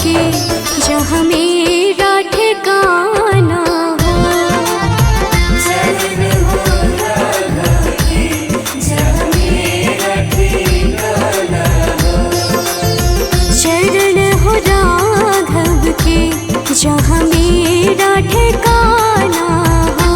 के जहाँ मेरा ठिकाना हो। चरण हो राघव के जहाँ मेरा ठिकाना हो। चरण हो राघव के जहाँ मेरा ठिकाना हो।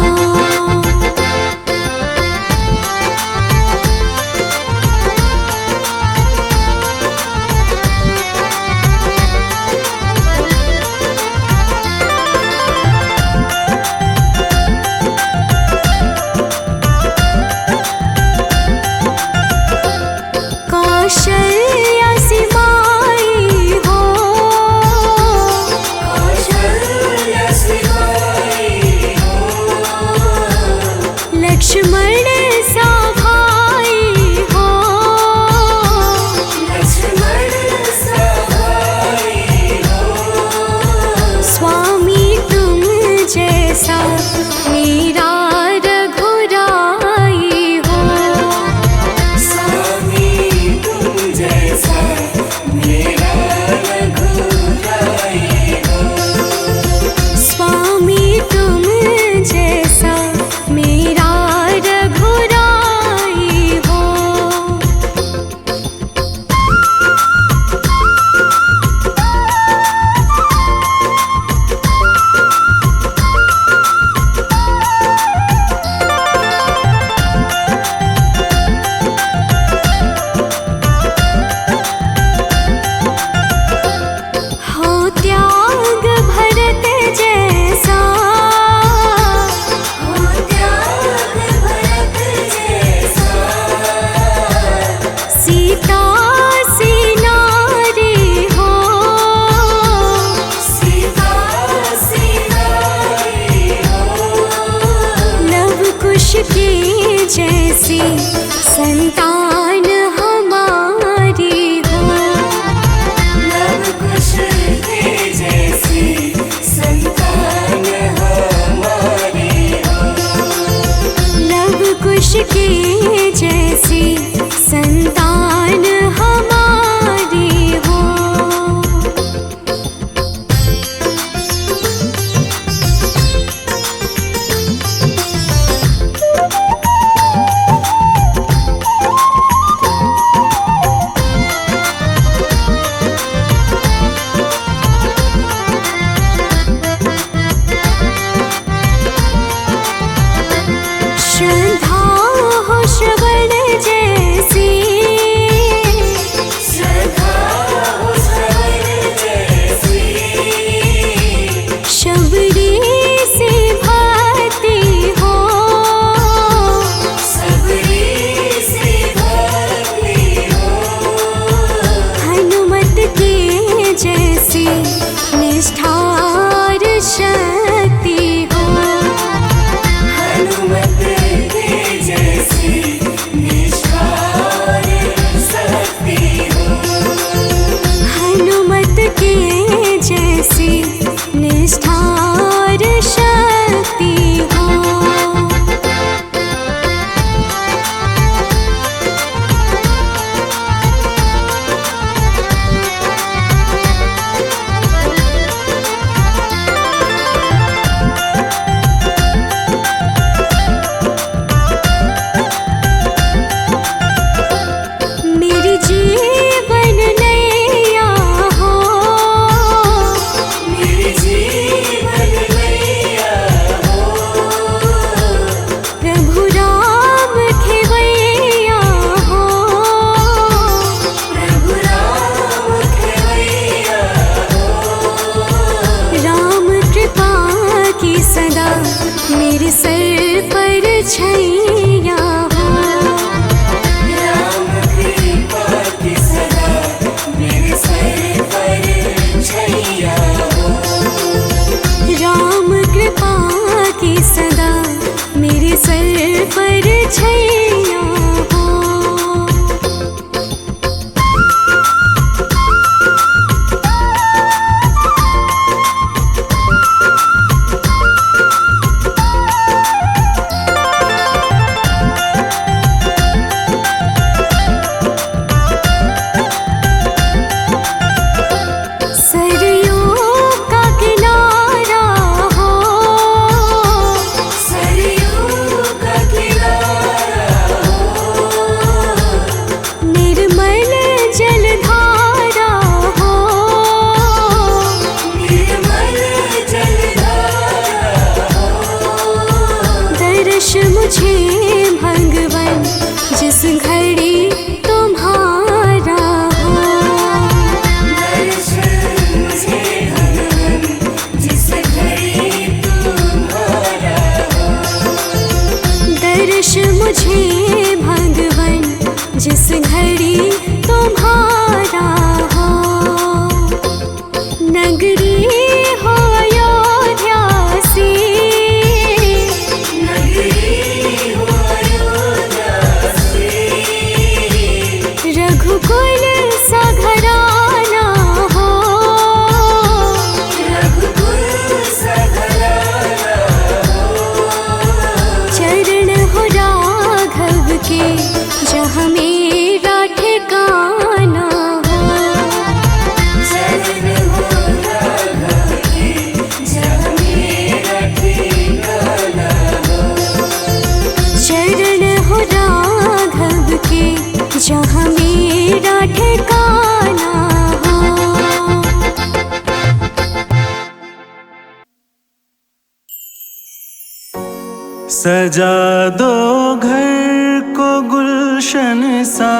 सजा दो घर को गुलशन सा,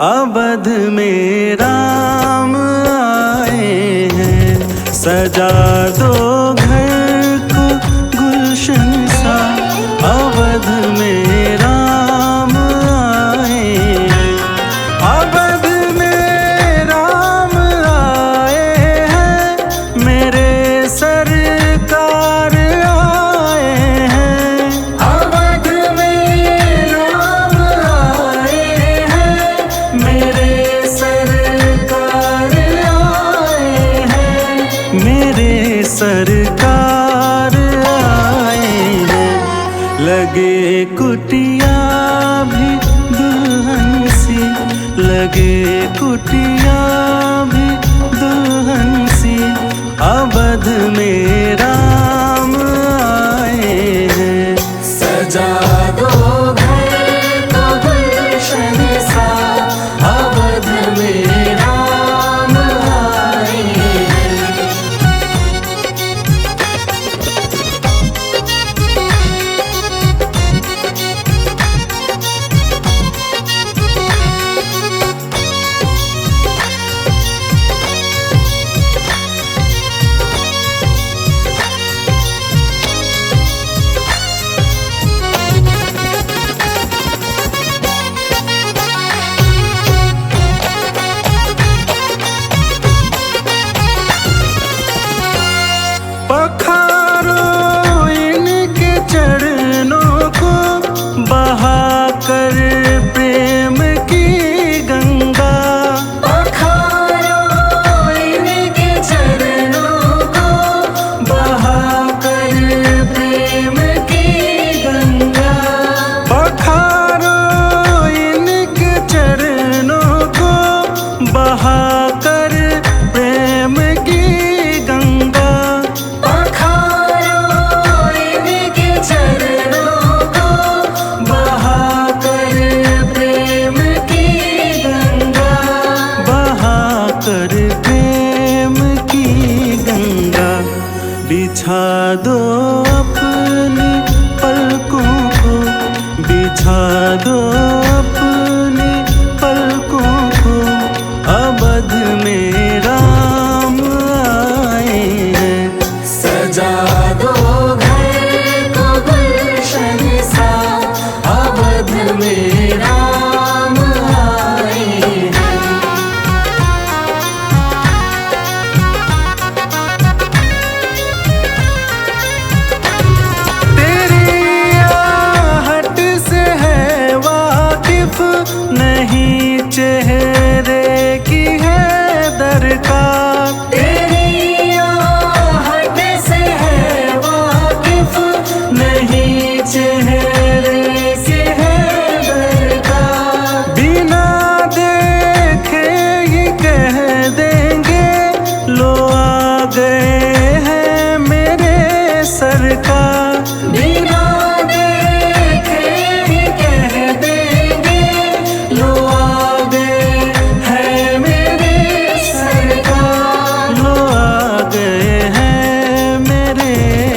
अवध में राम आए हैं। सजा दो घर को गुलशन सा, अवध में राम आए हैं। अवध में राम आए हैं, मेरे सरकार आए हैं। अवध में राम आए हैं, मेरे सरकार आए हैं। मेरे सरकार आए हैं। लगे कुटिया भी दुल्हन सी, लगे कुटिया भी दुल्हन सी, अवध में राम आए हैं। सजा दो घर को गुलशन सा, अवध में राम आए हैं। पखारो इनके चरणों को, बहाकर प्रेम की गंगा। पखारो इनके चरणों को, बहाकर प्रेम की गंगा। पखारो इनके चरणों को, बहाकर प्रेम की गंगा। बिछा दो अपनी पलकों को, बिछा दो अपनी पलकों को, अवध में राम आए हैं। सजा दो घर को गुलशन सा, अवध में राम आए हैं। नहीं चेहरे की है दरकार, तेरी आहट से है वाकिफ। नहीं चेहरे की है दरकार, बिना देखे ही कह देंगे लो आ गए हैं मेरे सरकार। बिना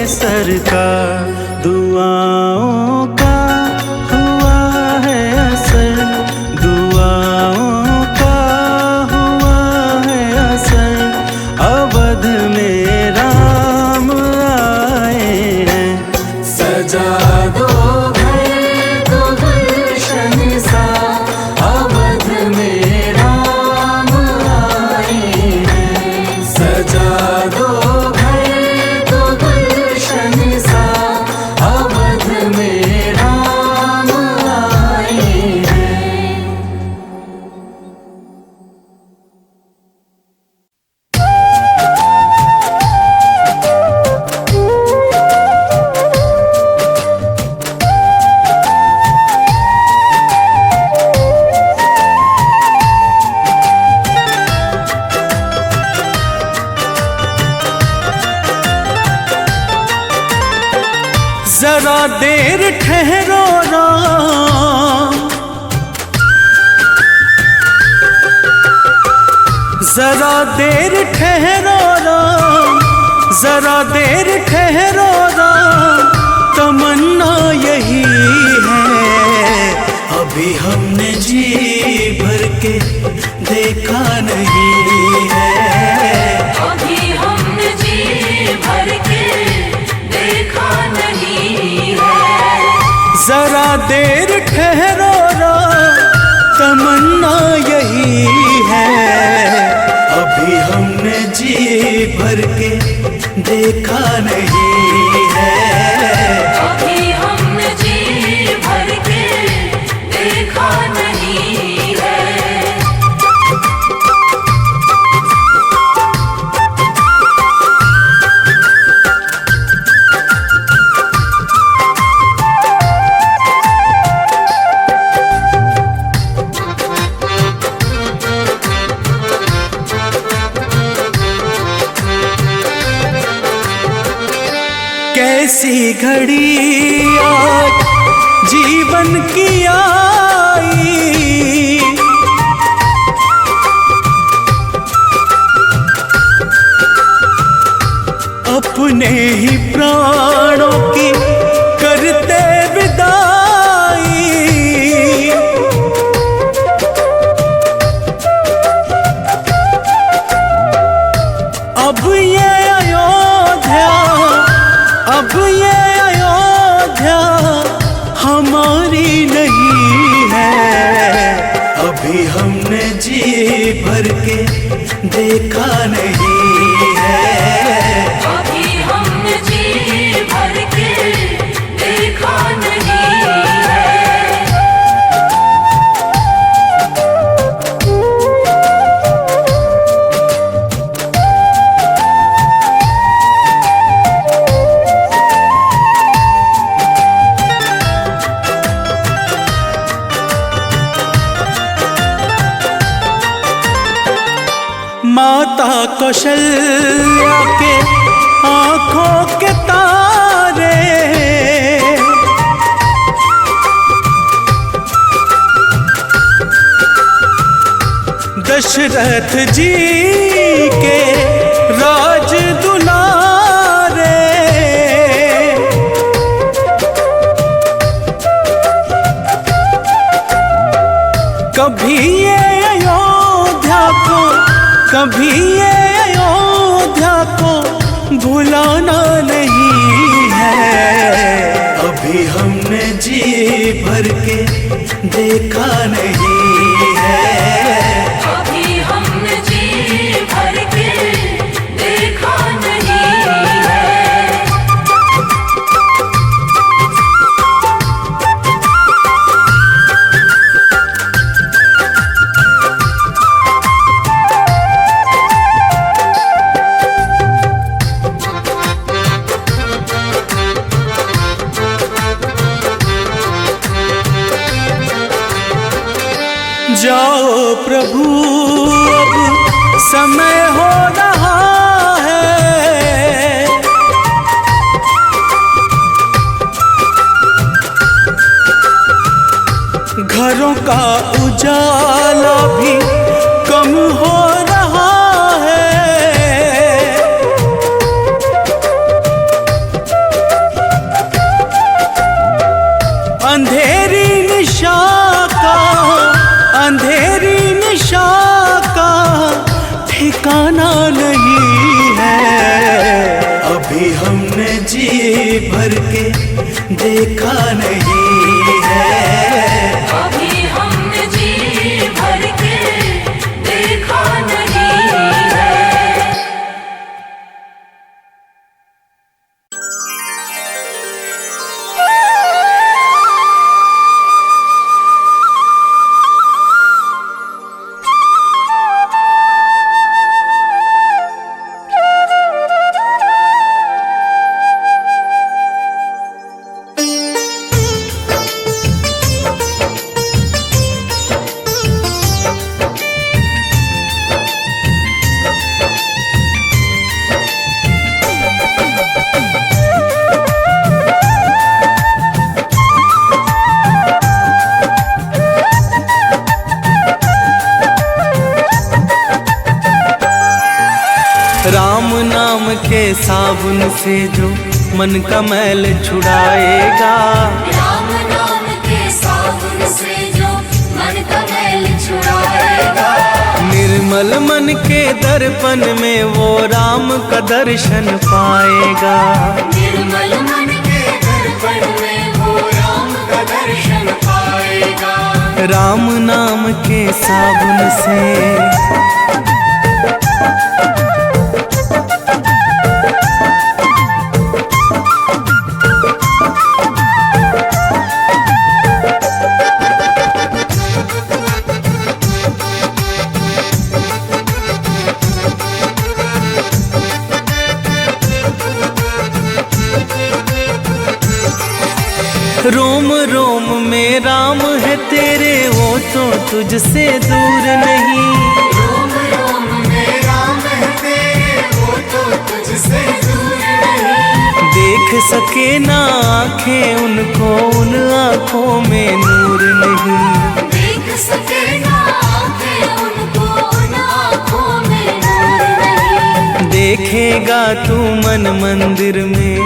सरकार दुआओं का हुआ है असर, दुआओं का हुआ है असर, अवध में राम आए हैं। सजा दो घर को गुलशन सा, अवध में राम आए हैं। सजा दो जरा देर ठहरो राम, जरा देर ठहरो राम, जरा देर ठहरो राम, तमन्ना यही है। अभी हमने जी भर के देखा नहीं है, अभी हमने जी भर के देखा नहीं है। जरा देर ठहरो ना, तमन्ना यही है। अभी हमने जी भर के देखा नहीं है, अभी हमने जी भर के देखा नहीं है। कैसी घड़ी आज जीवन की आई, अपने ही प्राणों की करते विदाई। अब ये अयोध्या, अब ये अयोध्या हमारी नहीं है। अभी हमने जी भर के देखा नहीं है, अभी हमने जी भर के देखा नहीं है। माता कौशल्या के आंखों के तारे, दशरथ जी के राज दुलारे। कभी ये अयोध्या को, कभी ये अयोध्या को भुलाना नहीं है। अभी हमने जी भर के देखा नहीं है, अभी हमने जी भर के देखा नहीं है। जाओ प्रभु अब समय हो रहा है, घरों का उजाला भी कम हो रहा है। अंधेरी निशा का, अंधेरी निशा का ठिकाना नहीं है। अभी हमने जी भर के देखा नहीं है, अभी हमने जी भर के देखा नहीं है। राम नाम के साबुन से जो मन का मैल छुड़ाएगा। राम नाम के साबुन से जो मन का मैल छुड़ाएगा। निर्मल मन के दर्पण में वो राम का दर्शन पाएगा। निर्मल मन के दर्पण में वो राम का दर्शन पाएगा। राम नाम के साबुन से रोम रोम में राम है तेरे, वो तो तुझसे दूर नहीं। रोम रोम में राम है तेरे, वो तो तुझसे दूर नहीं। देख सके ना आँखें उनको, उन आँखों में नूर नहीं। देख सके ना आँखें उनको, उन आँखों में नूर नहीं। देखेगा तू मन मंदिर में,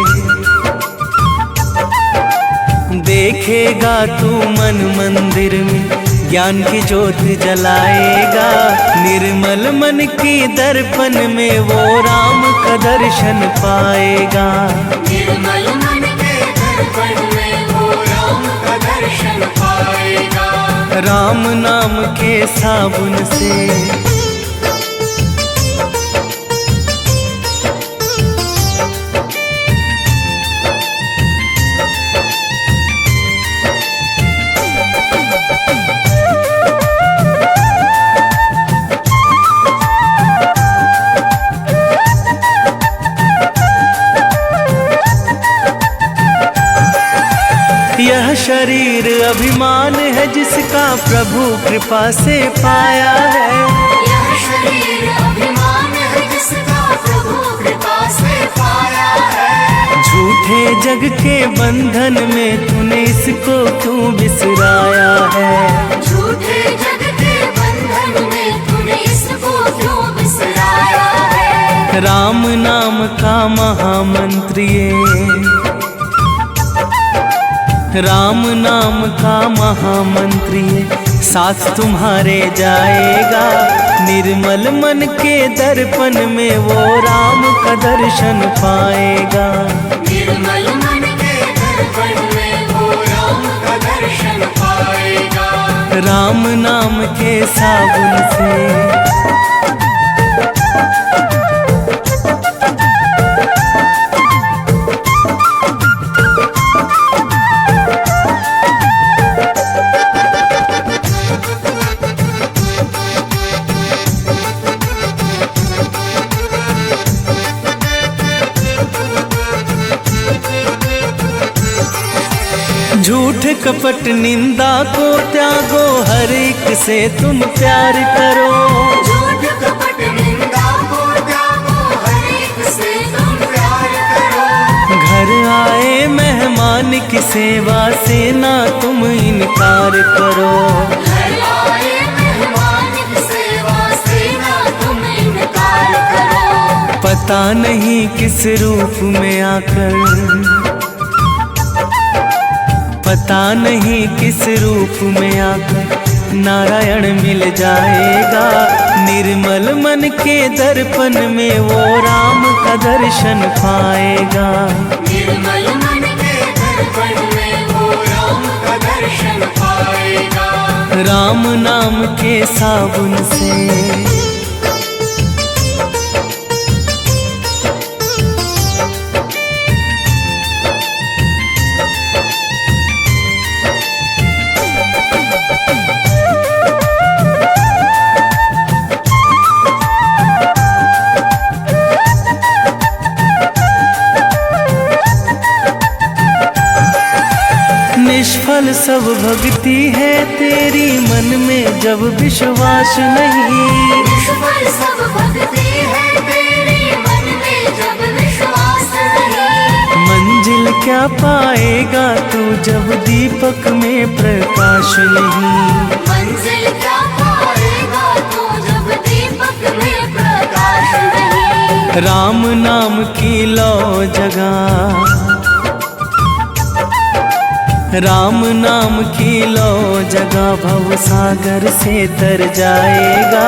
देखेगा तू मन मंदिर में, ज्ञान की ज्योत जलाएगा। निर्मल मन की दर्पण में वो राम का दर्शन पाएगा। निर्मल मन के दर्पण में वो राम का दर्शन पाएगा। राम नाम के साबुन से यह शरीर अभिमान है जिसका प्रभु कृपा से पाया है। यह शरीर अभिमान है जिसका प्रभु कृपा से पाया है। झूठे जग के बंधन में तूने इसको क्यों बिसराया है। झूठे जग के बंधन में तूने इसको क्यों बिसराया है। राम नाम का महामंत्र ये, राम नाम का महामंत्र ये साथ तुम्हारे जाएगा। निर्मल मन के दर्पण में वो राम का दर्शन पाएगा। निर्मल मन के दर्पण में वो राम का दर्शन पाएगा। राम नाम के साबुन से झूठ कपट निंदा को त्यागो, हर एक से तुम प्यार करो। झूठ कपट निंदा को त्यागो, हर एक से तुम प्यार करो। घर आए मेहमान की सेवा से ना तुम इनकार करो। घर आए मेहमान की सेवा से ना तुम इनकार करो। पता नहीं किस रूप में आकर, पता नहीं किस रूप में आकर नारायण मिल जाएगा। निर्मल मन के दर्पण में वो राम का दर्शन पाएगा। निर्मल मन के दर्पण में वो राम का दर्शन पाएगा। राम नाम के साबुन से निष्फल सब भक्ति है तेरी, मन में जब विश्वास नहीं। निष्फल सब भक्ति है तेरी, मन में जब विश्वास नहीं। मंजिल क्या पाएगा तू जब दीपक में प्रकाश नहीं। मंजिल क्या पाएगा तू जब दीपक में प्रकाश नहीं। राम नाम की लो जगा, राम नाम की लो जगा, भव सागर से तर जाएगा।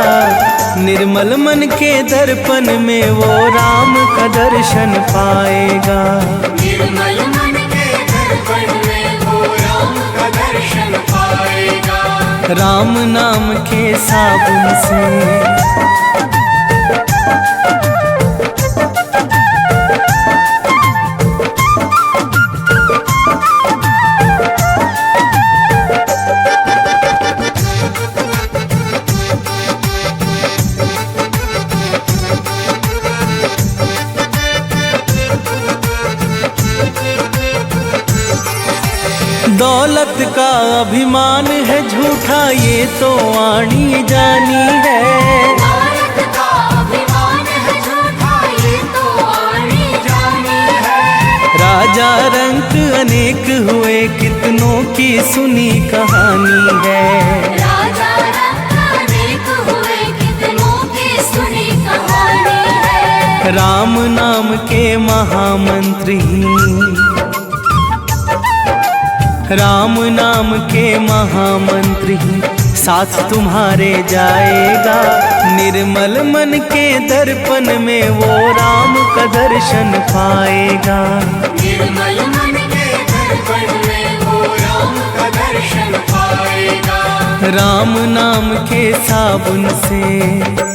निर्मल मन के दर्पण में वो राम का दर्शन पाएगा। निर्मल मन के दर्पण में वो राम का दर्शन पाएगा। राम नाम के साबुन से दौलत का अभिमान है झूठा, ये तो आनी जानी है। दौलत का अभिमान है झूठा, ये तो आनी जानी है। राजा रंक अनेक हुए, कितनों की सुनी कहानी है। राजा रंक अनेक हुए, कितनों की सुनी कहानी है। राम नाम के महामंत्री, राम नाम के महामंत्री साथ तुम्हारे जाएगा। निर्मल मन के दर्पण में वो राम का दर्शन पाएगा। निर्मल मन के दर्पण में वो राम का दर्शन पाएगा। राम नाम के साबुन से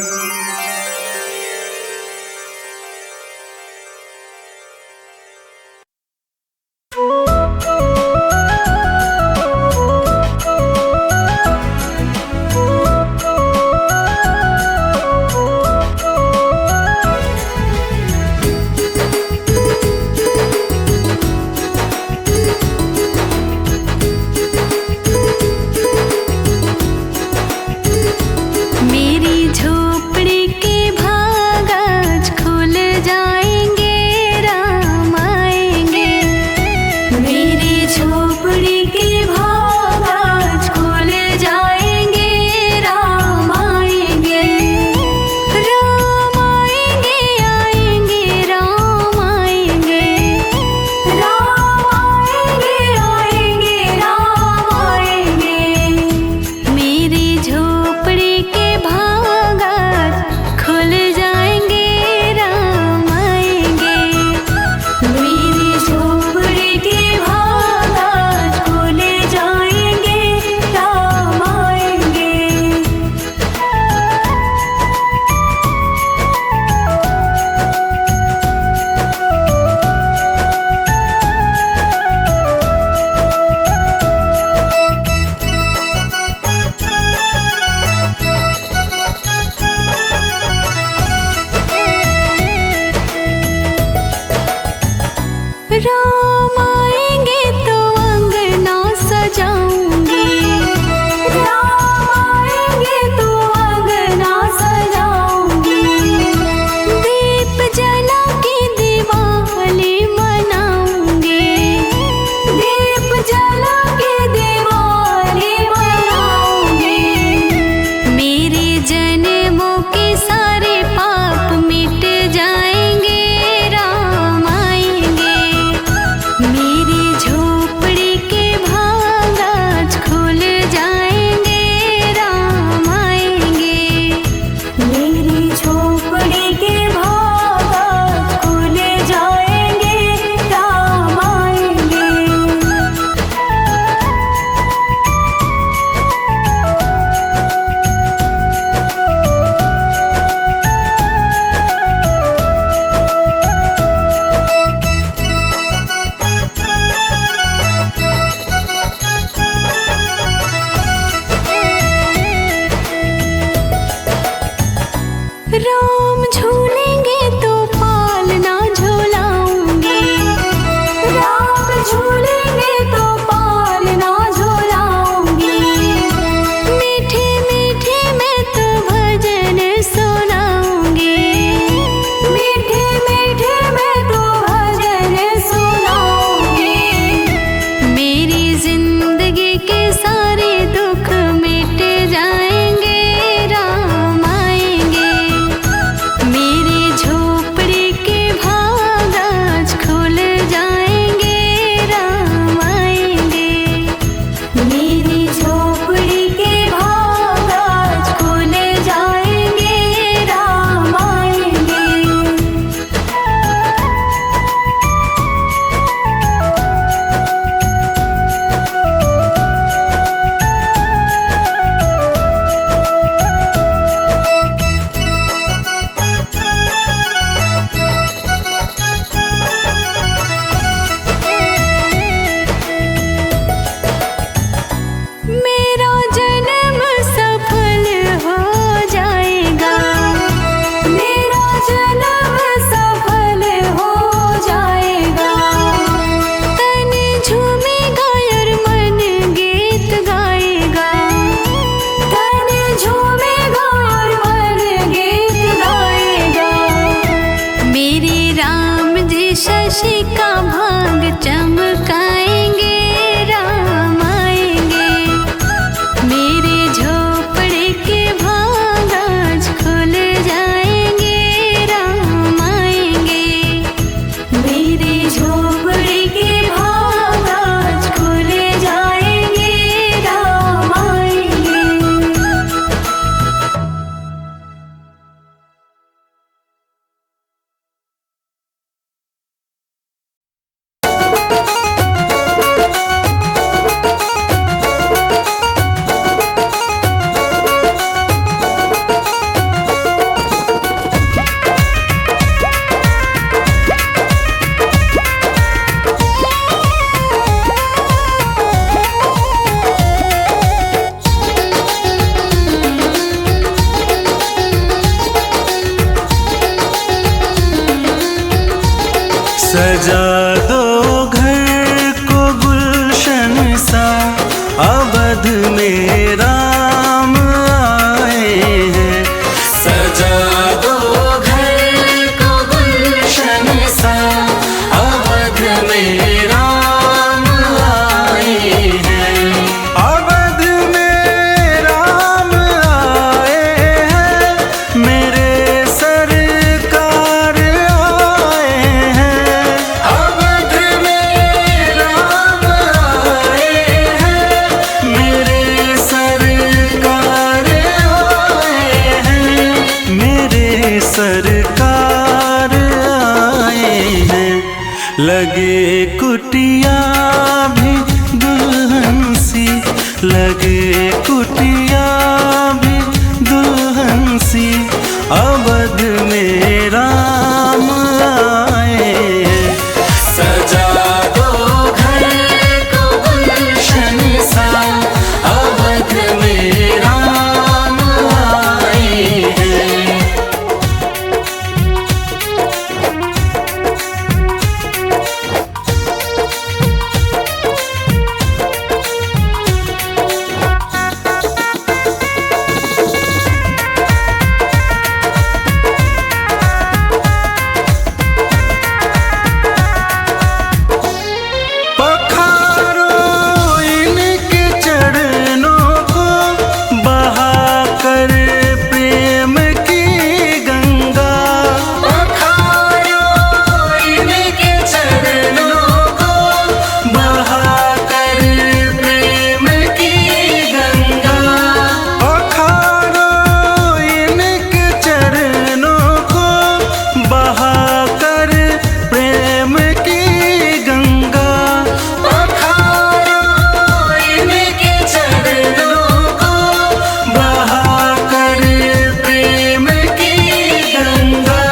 मेरे खुशी का भाग चमकाएंगे, राम आएंगे। मेरे झोपड़े के भाग आज खुल जाएंगे, राम आएंगे। मेरे झोपड़े के भाग आज खुल जाएंगे, राम आएंगे। सजा दो घर को गुलशन सा, अवध में राम आए हैं। सजा दो घर को गुलशन सा, अवध में राम आए हैं। अवध में राम आए हैं, मेरे सरकार आए हैं। अवध में राम आए हैं, मेरे सरकार आए हैं। मेरे सरकार आए हैं। लगे कुटिया भी दुल्हन सी, लगे कुटिया भी दुल्हन सी, अवध में राम आए हैं। सजा दो घर को गुलशन सा, अवध में राम आए हैं। पखारो इनके चरणों को, बहाकर प्रेम की गंगा। पखारो इनके चरणों को, बहाकर प्रेम की गंगा। पखारो इनके चरणों को, बहाकर प्रेम की गंगा। पखारो इनके चरणों को, बहाकर प्रेम की गंगा।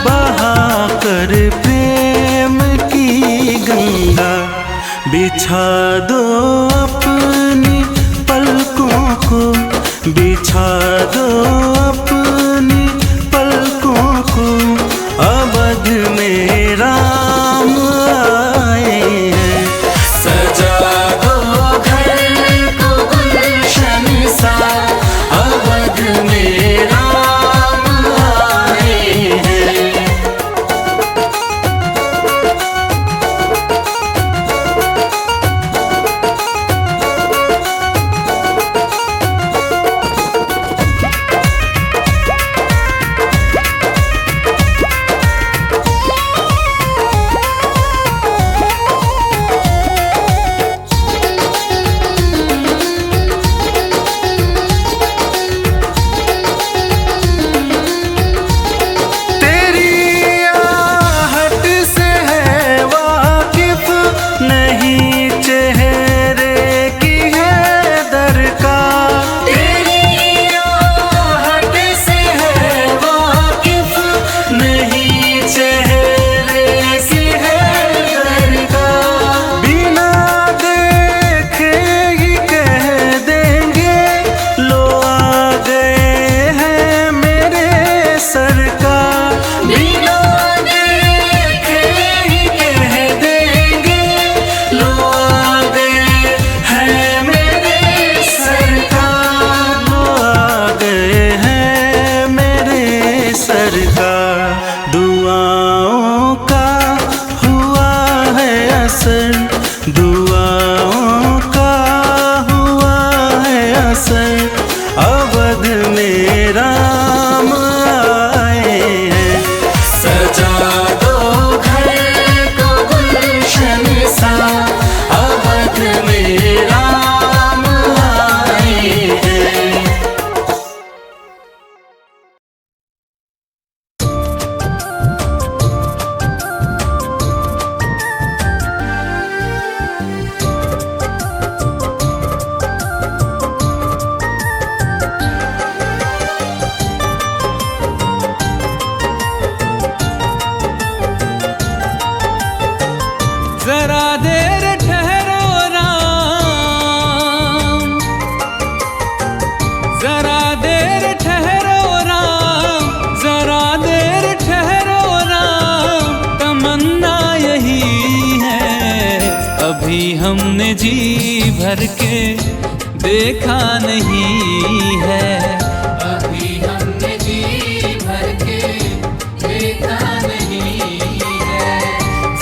बहाकर प्रेम की गंगा। बिछा दो अपनी पलकों को, बिछा दो अपनी पलकों को, अवध में राम आए हैं। सजा दो घर को गुलशन सा, अवध में राम आए हैं। हमने जी भर के देखा नहीं है। अभी हमने जी भर के देखा नहीं है।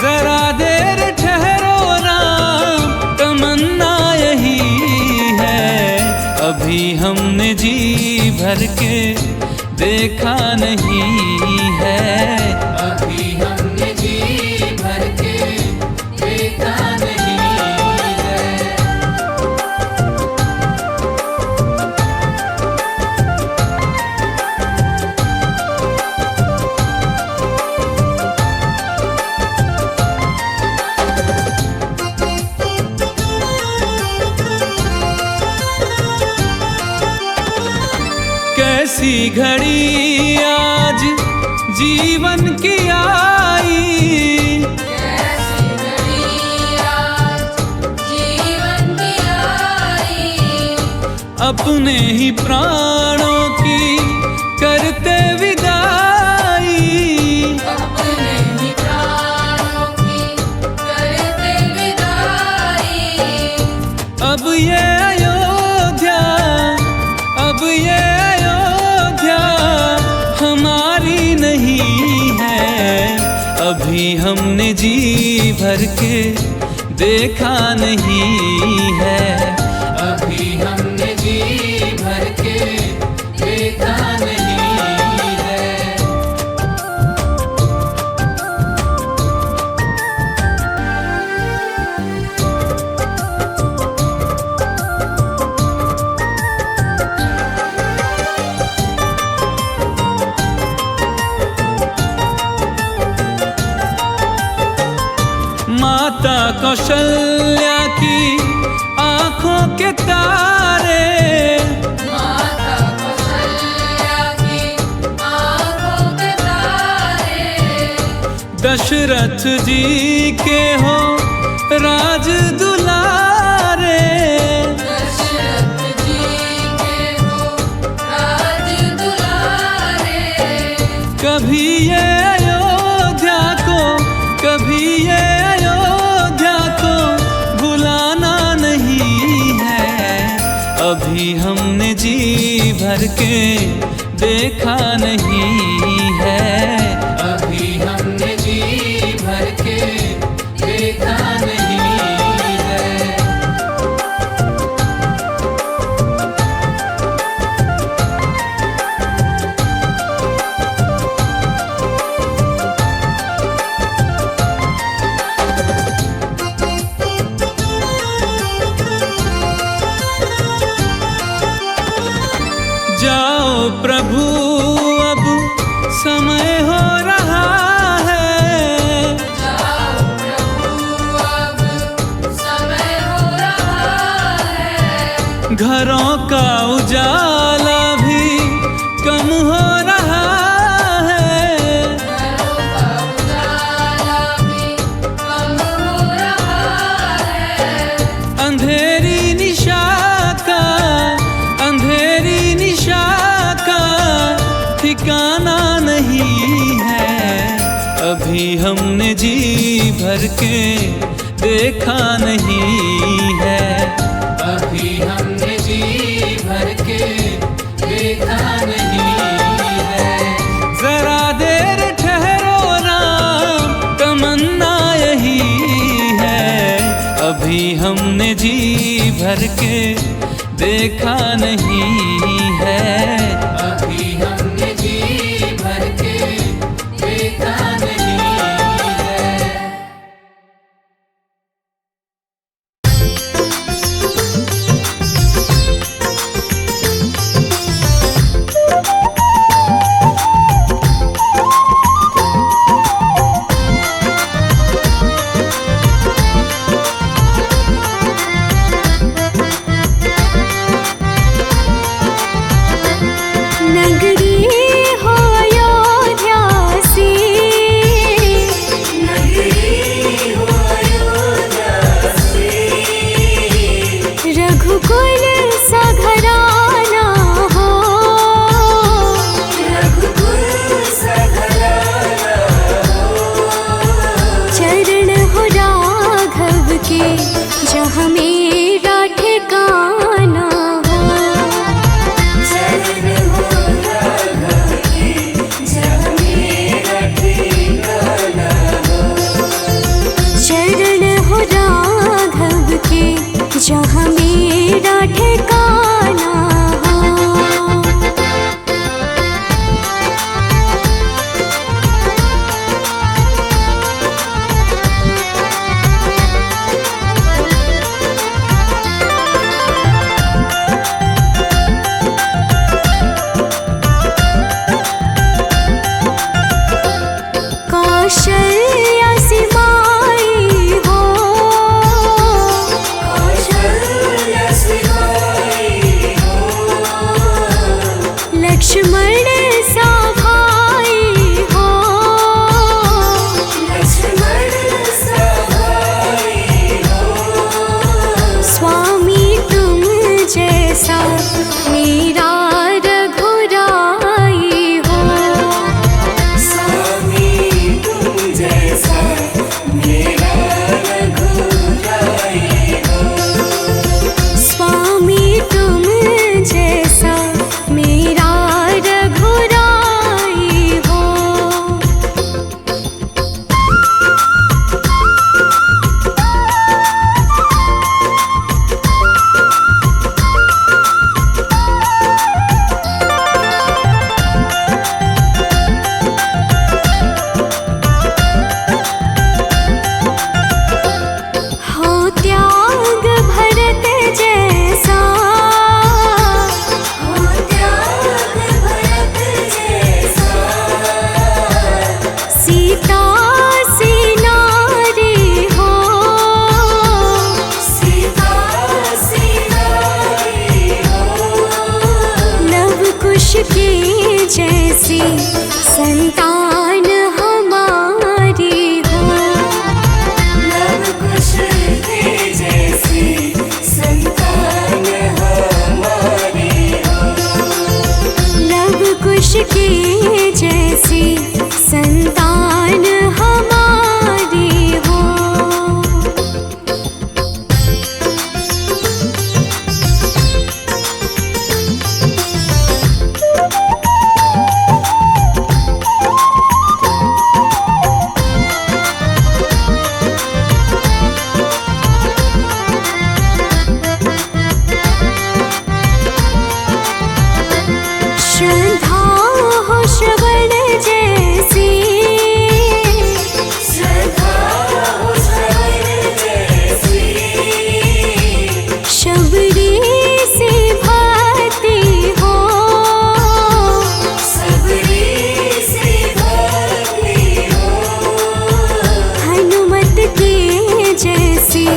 जरा देर ठहरो राम, तमन्ना यही है। अभी हमने जी भर के देखा नहीं है। अभी हमने जी भर के देखा नहीं है। कैसी घड़ी आज जीवन की आई, कैसी घड़ी आज जीवन की आई। अपने ही प्राणों की करते विदाई। अपने ही प्राणों की करते विदाई। अब ये अयोध्या, अब ये अयोध्या हमारी नहीं है। अभी हमने जी भर के देखा नहीं है। अभी हमने जी भर के देखा नहीं है। माता कौशल्या की आंखों के तारे, माता कौशल्या की आंखों के तारे। दशरथ जी के हो राज दुलारे। दशरथ जी के हो राज दुलारे। कभी ये अयोध्या को, कभी ये अयोध्या को भुलाना नहीं है। अभी हमने जी भर के देखा नहीं है। अभी हमने जी भर के देखा नहीं है। जाओ प्रभु अब समय हो रहा है। जाओ प्रभु अब समय हो रहा है। घरों का उजाला भी कम हो रहा है। घरों का उजाला भी कम हो रहा है। अंधेरी निशा का, अंधेरी निशा का ठिकाना नहीं है। अभी हमने जी भर के देखा नहीं है। अभी हमने जी भर के देखा नहीं है। जरा देर ठहरो राम, तमन्ना यही है। अभी हमने जी भर के देखा नहीं है। अभी हमने जी भर के देखा नहीं है। संतान हमारी हो। लव कुश के जैसी संतान हमारी हो। लव कुश के जैसी संतान हमारी हो। श्रद्धा हो श्रवण जैसी, श्रद्धा हो श्रवण जैसी। शबरी से भक्ति हो। सबरी से भक्ति हो। हनुमत के जैसी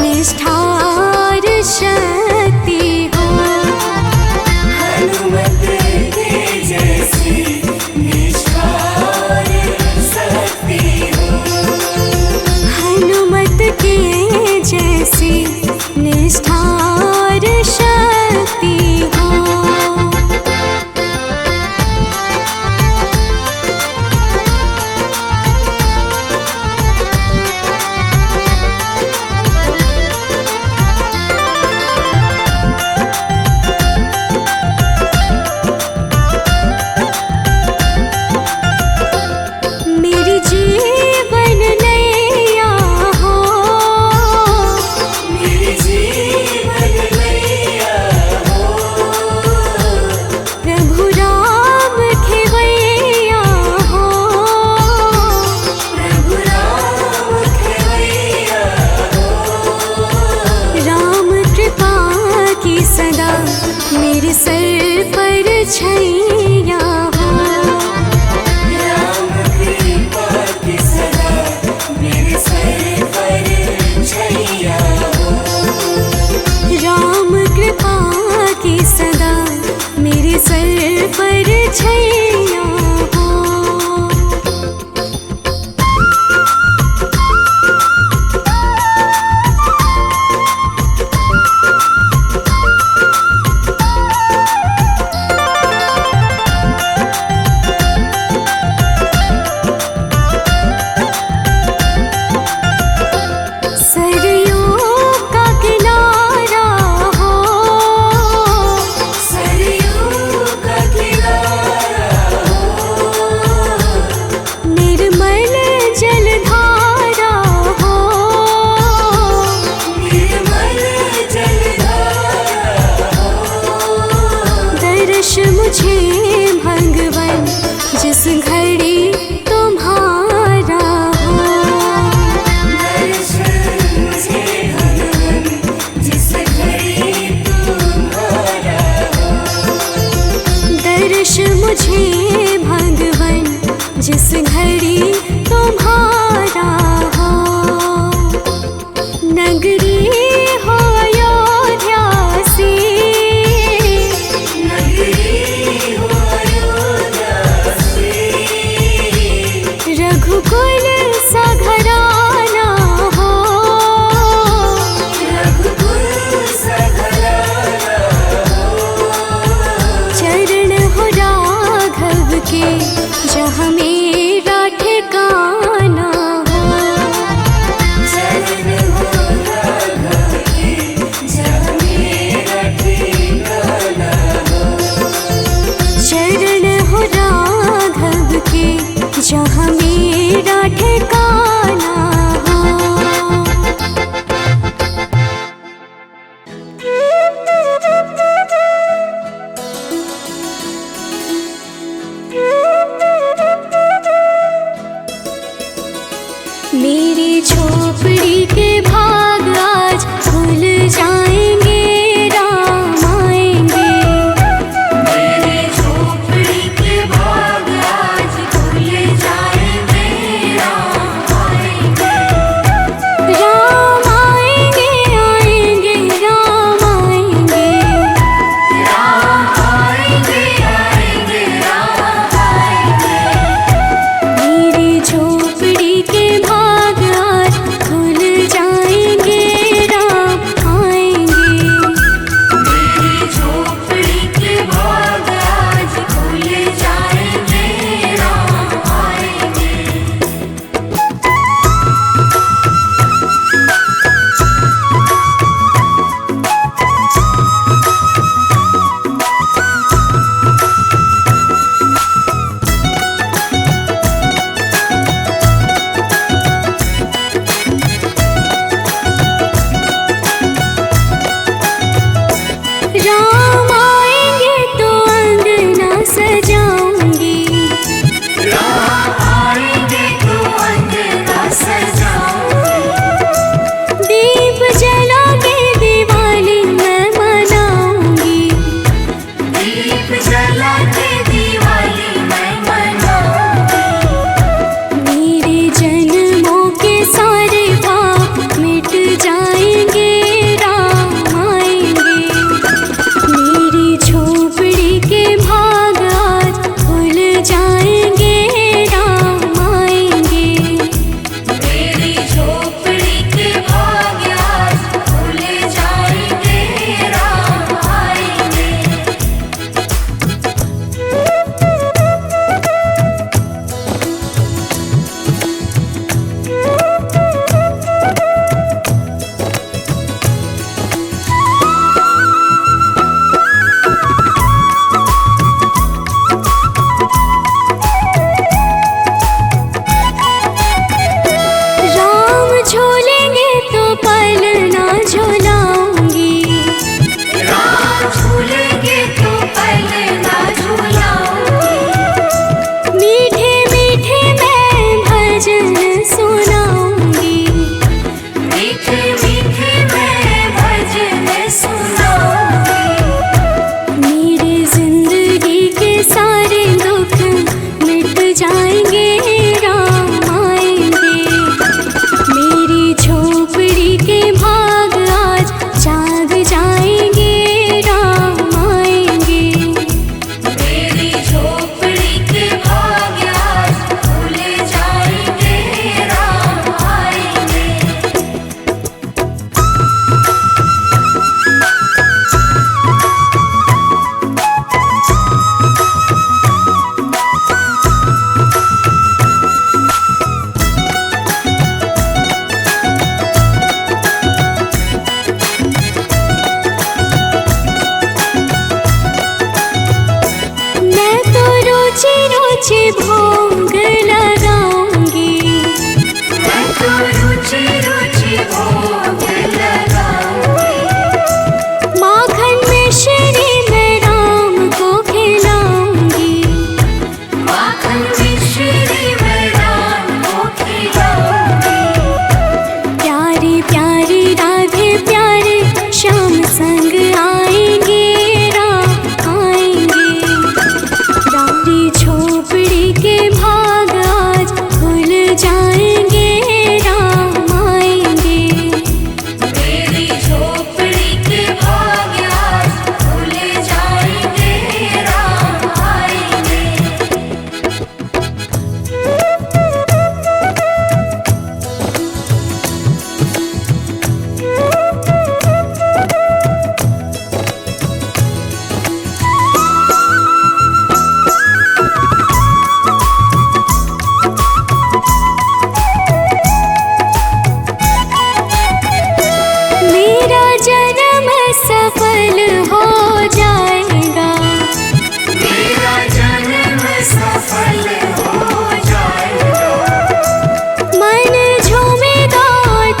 निष्ठार शक्ति हो। हनुमत के जैसी निष्ठार शक्ति हो। हनुमत के जैसी निष्ठार शक्ति हो। मेरी जीवन नैया हो। मेरी जीवन नैया हो। प्रभु राम खेवैया हो। प्रभु राम खेवैया हो। राम कृपा की सदा मेरे सर पर छैया हो। राम कृपा की सदा मेरे सर पर छैया हो। राम कृपा की सदा मेरे सर पर छैया हो। सरयू का किनारा हो। सरयू का किनारा हो। निर्मल जलधारा हो। निर्मल जलधारा हो। दर्श मुझे भगवन जिस घड़ी तुम्हारा हो। दर्शन मुझे भगवन जिस घड़ी तुम्हारा हो। दर्श मुझे भगवन जिस घड़ी तुम्हारा हो। नगरी हो अयोध्या सी, नगरी हो अयोध्या से। रघुकुल सा घराना हो। रघुकुल सा घराना हो। चरण हो राघव के जहाँ मेरा ठिकाना हो। चरण हो राघव के जहाँ मेरा ठिकाना हो। चरण हो राघव के जहाँ मेरा ठिकाना हो। मेरी झोपड़ी के भाग आज खुल जाएंगे, राम आएंगे। मेरी झोपड़ी के भाग आज खुल जाएंगे। मिश्री में डाल को खिलाऊंगी। प्यारी प्यारी राधे प्यारे श्याम संग आएंगे राम आएंगे। रानी झोपड़ी के भाग आज खुल जाएंगे राम आएंगे। मेरी झोपड़ी के भाग आज खुल जाएंगे राम आएंगे। मेरा जन्म सफल हो जाएगा। मेरा जन्म सफल हो जाएगा। मन झूमेगा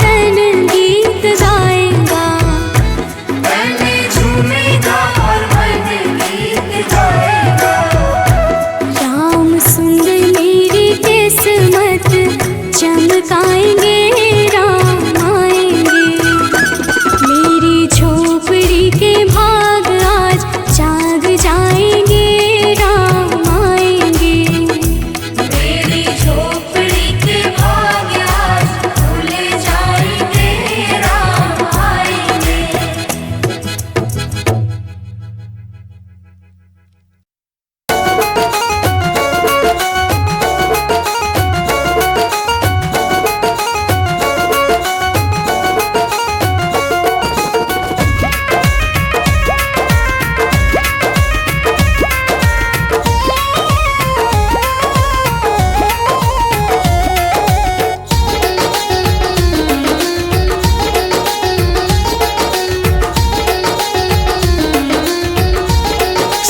तन गीत गाएगा। तन झूमेगा और मन गीत गाएगा। राम सुंदर मेरी किस्मत चमकाएंगे राम आएंगे। मेरी झोपड़ी के भाग आज जाग जाएंगे राम आएंगे। मेरी झोपड़ी के भाग आज खुल जाएंगे राम आएंगे।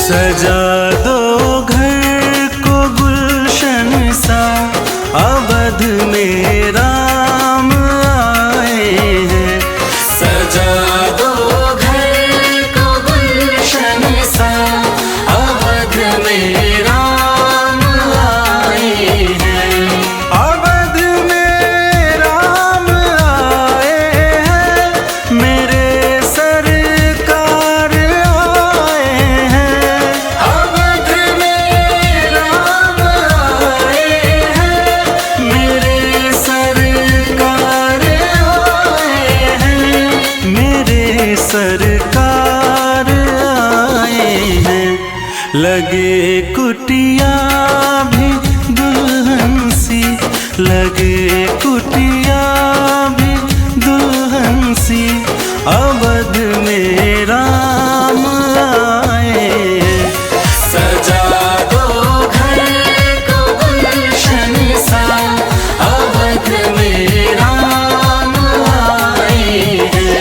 सजा दो घर को गुलशन सा, अवध में राम आए हैं। सजा दो घर को गुलशन सा, अवध में राम आए हैं। अवध में राम आए हैं, मेरे सरकार आए हैं। अवध में राम आए हैं, मेरे सरकार आए हैं। मेरे सरकार आए हैं। लगे कुटिया भी दुल्हन सी, लगे कुटिया भी दुल्हन सी, अवध में राम आए हैं। सजा दो घर को गुलशन सा, अवध में राम आए हैं।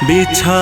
बिछा